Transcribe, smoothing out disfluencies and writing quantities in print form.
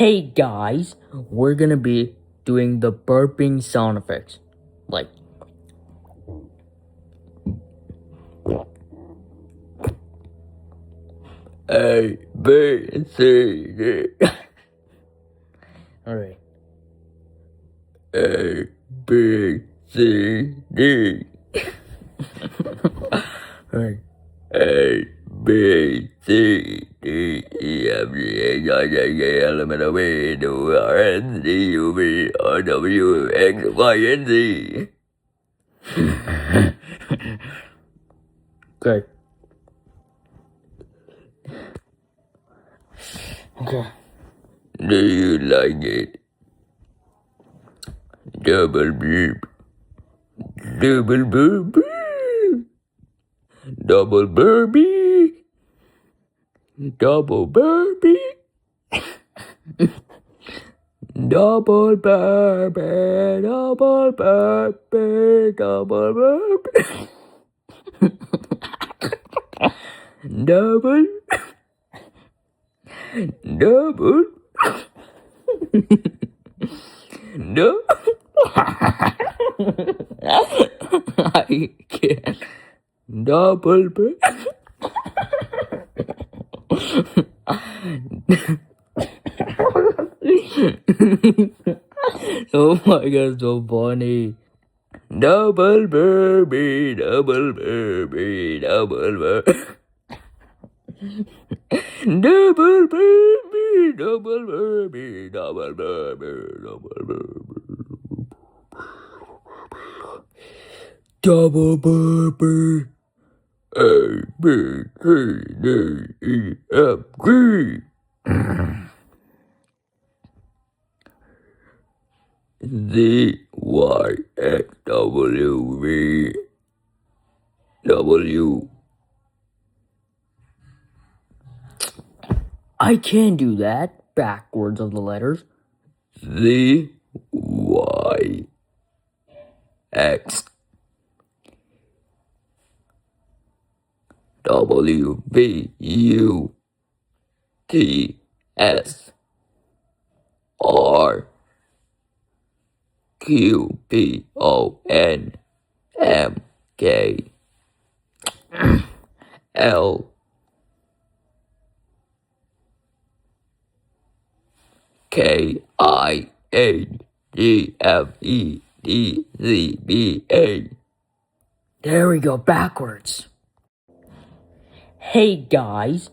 Hey guys, we're gonna be doing the burping sound effects. Like, A, B, C, D. Alright. A, B, C, D. Alright. A, B, C, D, E, F, G, H, I, J, K, L, M, N, O, P, Q, R, S, T, U, V, W, X, Y, and Z. Good. Okay. Do you like it? Double beep. Double burpee. Double burpee. Double burpee. Double burpee. Double burpee. Double burpee. Double. Double. No. I can't. Double bit. Oh my god, so funny. Double burpee, double burpee, double burpee. Double burpee, double burpee, double burpee, double burpee. Double burpee. A, B, C, D, E, F, G. Z, Y, X, W, V, W. I can do that backwards of the letters. Z, Y, X, W, V, U, T, S, R, Q, P, O, N, M, K, L, K, I, N, G, F, E, D, Z, B, A. There we go, backwards. Hey guys,